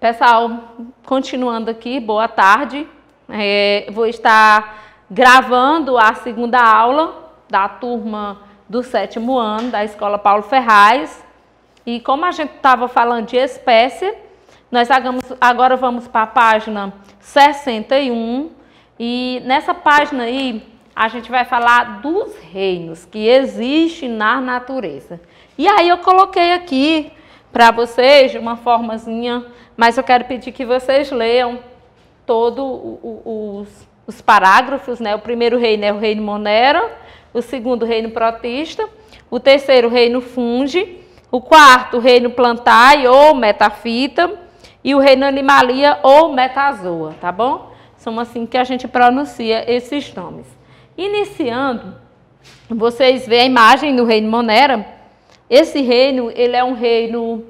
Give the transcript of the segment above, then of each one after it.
Pessoal, continuando aqui, boa tarde. Vou estar gravando a segunda aula da turma do 7º ano da Escola Paulo Ferraz. E como a gente estava falando de espécie, nós agora vamos para a página 61. E nessa página aí, a gente vai falar dos reinos que existem na natureza. E aí eu coloquei aqui para vocês de uma formazinha, mas eu quero pedir que vocês leiam todos os parágrafos, né? O primeiro reino é o reino Monera, o segundo reino Protista, o terceiro reino Fungi, o quarto reino Plantae ou Metafita e o reino Animalia ou Metazoa, tá bom? São assim que a gente pronuncia esses nomes. Iniciando, vocês veem a imagem do reino Monera. Esse reino, ele é um reino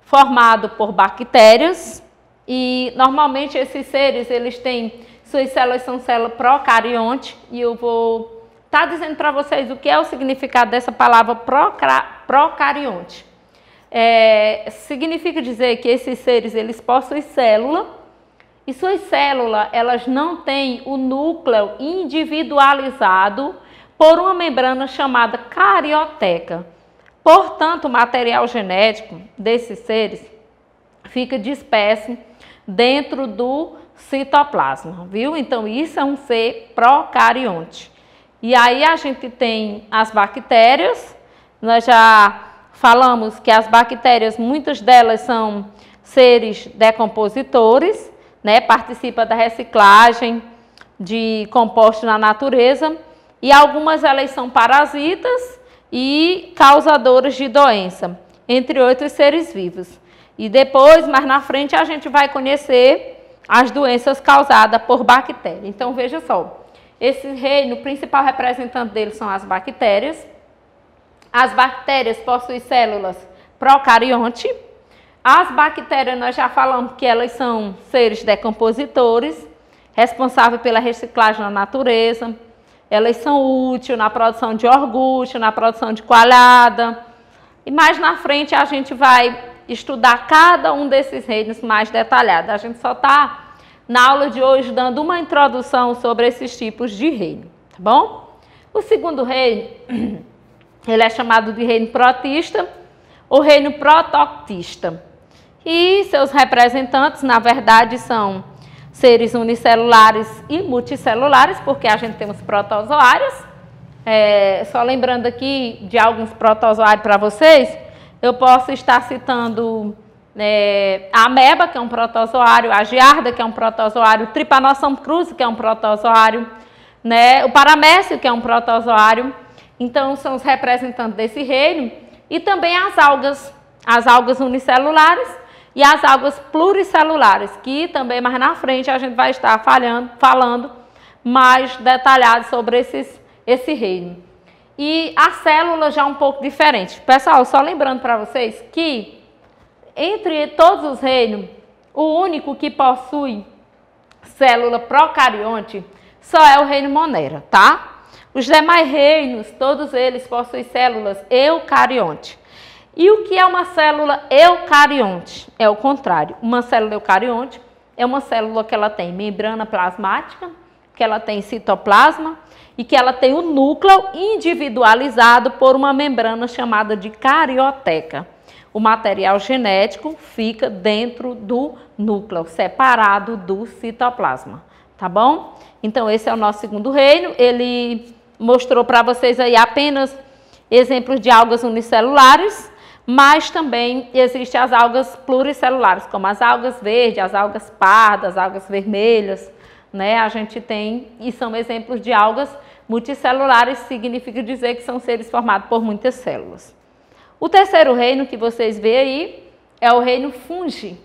formado por bactérias e normalmente esses seres, eles têm, suas células são células procarionte e eu vou estar dizendo para vocês o que é o significado dessa palavra procarionte. Significa dizer que esses seres, eles possuem célula e suas células, elas não têm o núcleo individualizado por uma membrana chamada carioteca. Portanto, o material genético desses seres fica disperso dentro do citoplasma, viu? Então, isso é um ser procarionte. E aí a gente tem as bactérias. Nós já falamos que as bactérias, muitas delas são seres decompositores, né? Participa da reciclagem de compostos na natureza. E algumas elas são parasitas e causadoras de doença, entre outros seres vivos. E depois, mais na frente, a gente vai conhecer as doenças causadas por bactérias. Então, veja só, esse reino, o principal representante dele são as bactérias. As bactérias possuem células procarionte. As bactérias, nós já falamos que elas são seres decompositores, responsáveis pela reciclagem na natureza. Elas são úteis na produção de iogurte, na produção de coalhada. E mais na frente a gente vai estudar cada um desses reinos mais detalhado. A gente só está na aula de hoje dando uma introdução sobre esses tipos de reino, tá bom? O segundo reino, ele é chamado de reino protista ou reino protoctista. E seus representantes, na verdade, são seres unicelulares e multicelulares, porque a gente tem os protozoários. Só lembrando aqui de alguns protozoários para vocês, eu posso estar citando a ameba, que é um protozoário, a giarda, que é um protozoário, o Trypanosoma cruzi, que é um protozoário, né? O paramécio, que é um protozoário. Então, são os representantes desse reino. E também as algas unicelulares, e as algas pluricelulares, que também mais na frente a gente vai estar falando mais detalhado sobre esse reino. E a célula já é um pouco diferente. Pessoal, só lembrando para vocês que entre todos os reinos, o único que possui célula procarionte só é o reino Monera, tá? Os demais reinos, todos eles possuem células eucarionte. E o que é uma célula eucarionte? É o contrário. Uma célula eucarionte é uma célula que ela tem membrana plasmática, que ela tem citoplasma e que ela tem o núcleo individualizado por uma membrana chamada de carioteca. O material genético fica dentro do núcleo, separado do citoplasma, tá bom? Então, esse é o nosso segundo reino. Ele mostrou para vocês aí apenas exemplos de algas unicelulares, mas também existem as algas pluricelulares, como as algas verdes, as algas pardas, as algas vermelhas, né? A gente tem, e são exemplos de algas multicelulares, significa dizer que são seres formados por muitas células. O terceiro reino que vocês veem aí é o reino Fungi,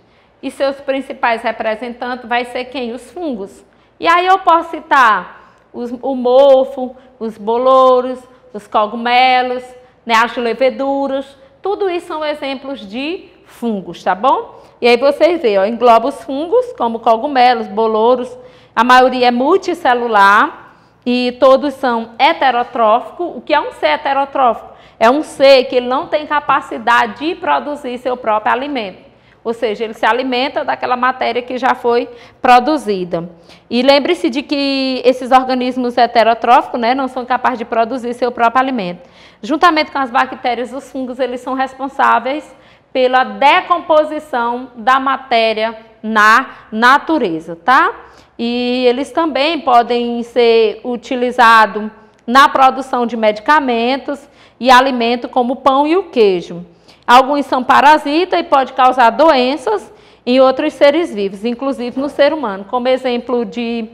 e seus principais representantes vai ser quem? Os fungos. E aí eu posso citar o mofo, os bolouros, os cogumelos, né? As leveduras. Tudo isso são exemplos de fungos, tá bom? E aí vocês veem, ó, engloba os fungos, como cogumelos, bolouros. A maioria é multicelular e todos são heterotróficos. O que é um ser heterotrófico? É um ser que ele não tem capacidade de produzir seu próprio alimento. ou seja, ele se alimenta daquela matéria que já foi produzida. E lembre-se de que esses organismos heterotróficos, né, não são capazes de produzir seu próprio alimento. Juntamente com as bactérias, os fungos, eles são responsáveis pela decomposição da matéria na natureza, tá? E eles também podem ser utilizados na produção de medicamentos e alimentos como o pão e o queijo. Alguns são parasitas e podem causar doenças em outros seres vivos, inclusive no ser humano. Como exemplo de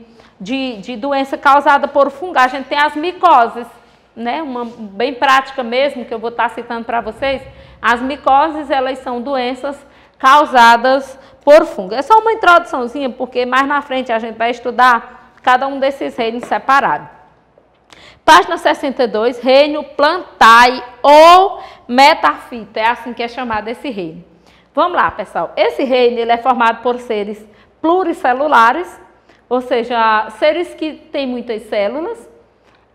doença causada por fungo, a gente tem as micoses, né? Uma bem prática mesmo, que eu vou estar citando para vocês. As micoses, elas são doenças causadas por fungo. É só uma introduçãozinha, porque mais na frente a gente vai estudar cada um desses reinos separados. Página 62, reino Plantae ou Metafita, é assim que é chamado esse reino. Vamos lá, pessoal. Esse reino ele é formado por seres pluricelulares, ou seja, seres que têm muitas células.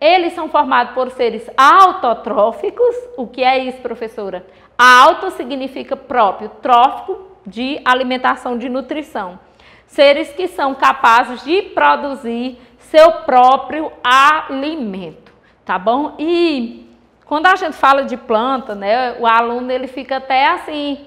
Eles são formados por seres autotróficos. O que é isso, professora? Auto significa próprio, trófico de alimentação, de nutrição. Seres que são capazes de produzir seu próprio alimento, tá bom? E quando a gente fala de planta, né, o aluno ele fica até assim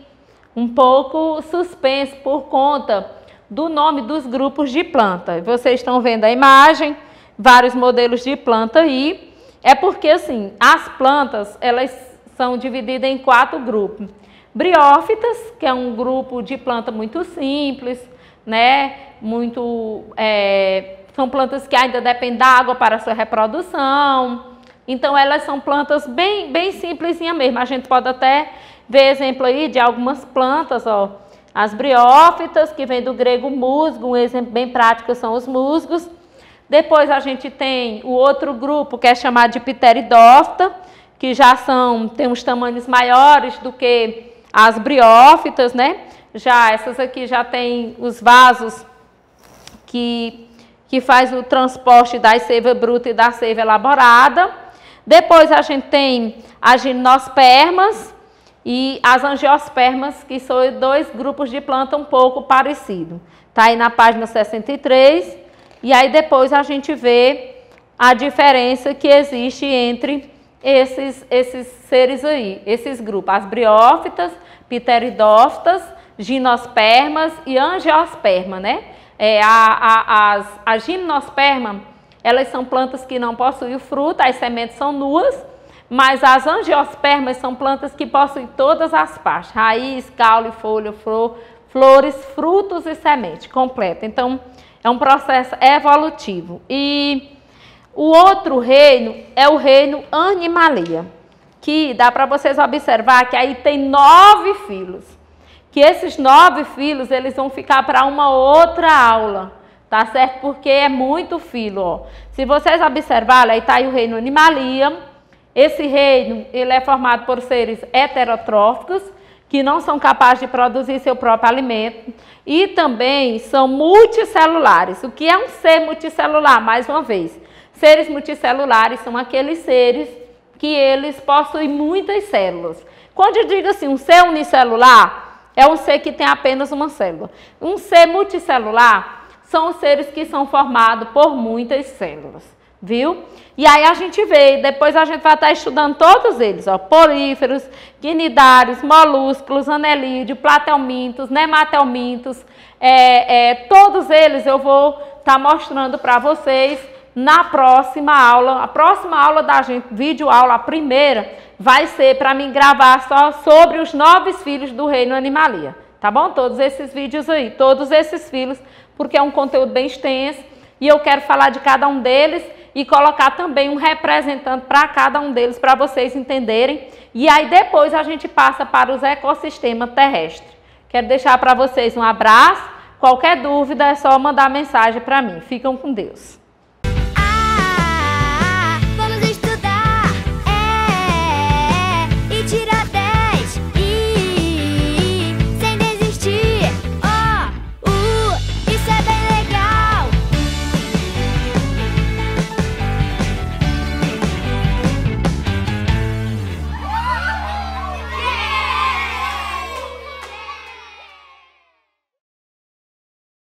um pouco suspenso por conta do nome dos grupos de planta. Vocês estão vendo a imagem, vários modelos de planta aí. É porque assim, as plantas, elas são divididas em 4 grupos. Briófitas, que é um grupo de planta muito simples, né, são plantas que ainda dependem da água para a sua reprodução. Então, elas são plantas bem simplesinha mesmo. A gente pode até ver exemplo aí de algumas plantas, ó. As briófitas, que vem do grego musgo, um exemplo bem prático são os musgos. Depois a gente tem o outro grupo, que é chamado de pteridófita, que já tem uns tamanhos maiores do que as briófitas, né? Já essas aqui já tem os vasos que faz o transporte da seiva bruta e da seiva elaborada. Depois a gente tem as gimnospermas e as angiospermas, que são 2 grupos de planta um pouco parecidos. Está aí na página 63. E aí depois a gente vê a diferença que existe entre esses seres aí, esses grupos. As briófitas, pteridófitas, gimnospermas e angiospermas, né? As gimnospermas, elas são plantas que não possuem fruta, as sementes são nuas, mas as angiospermas são plantas que possuem todas as partes, raiz, caule, folha, flores, frutos e semente completa. Então, é um processo evolutivo. E o outro reino é o reino Animalia, que dá para vocês observar que aí tem 9 filos. Que esses 9 filos, eles vão ficar para uma outra aula, tá certo? Porque é muito filo, ó. Se vocês observarem, aí está aí o reino Animalia. Esse reino, ele é formado por seres heterotróficos, que não são capazes de produzir seu próprio alimento, e também são multicelulares. O que é um ser multicelular? Mais uma vez, seres multicelulares são aqueles seres que eles possuem muitas células. Quando eu digo assim, um ser unicelular, é um ser que tem apenas uma célula. Um ser multicelular são os seres que são formados por muitas células, viu? E aí a gente vê, depois a gente vai estar estudando todos eles, ó, poríferos, quinidários, molúsculos, anelídeos, platelmintos, nematelmintos, todos eles eu vou estar mostrando para vocês na próxima aula. A próxima aula da gente, vídeo aula, a primeira, vai ser para mim gravar só sobre os 9 filhos do reino Animalia, tá bom? Todos esses vídeos aí, todos esses filhos, porque é um conteúdo bem extenso e eu quero falar de cada um deles e colocar também um representante para cada um deles, para vocês entenderem. E aí depois a gente passa para os ecossistemas terrestres. Quero deixar para vocês um abraço. Qualquer dúvida é só mandar mensagem para mim. Ficam com Deus.